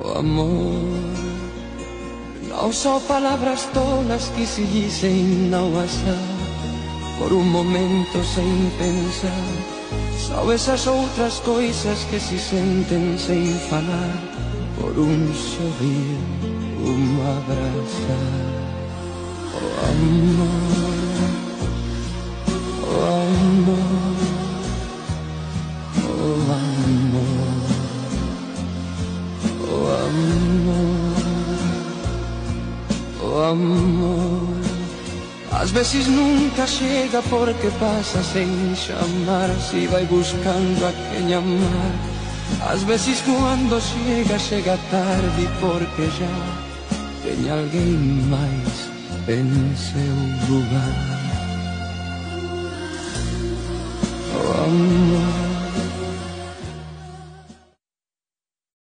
Oh amor, não só palavras tolas que se dizem não achar por um momento sem pensar. São essas outras coisas que se sentem sem falar, por um sorrir, abraçar. Oh amor, oh amor, oh amor, oh amor, oh amor. Às vezes nunca chega porque passa sem chamar, se vai buscando a quem amar. Às vezes quando chega, chega tarde porque já tem alguém mais em seu lugar. Oh amor.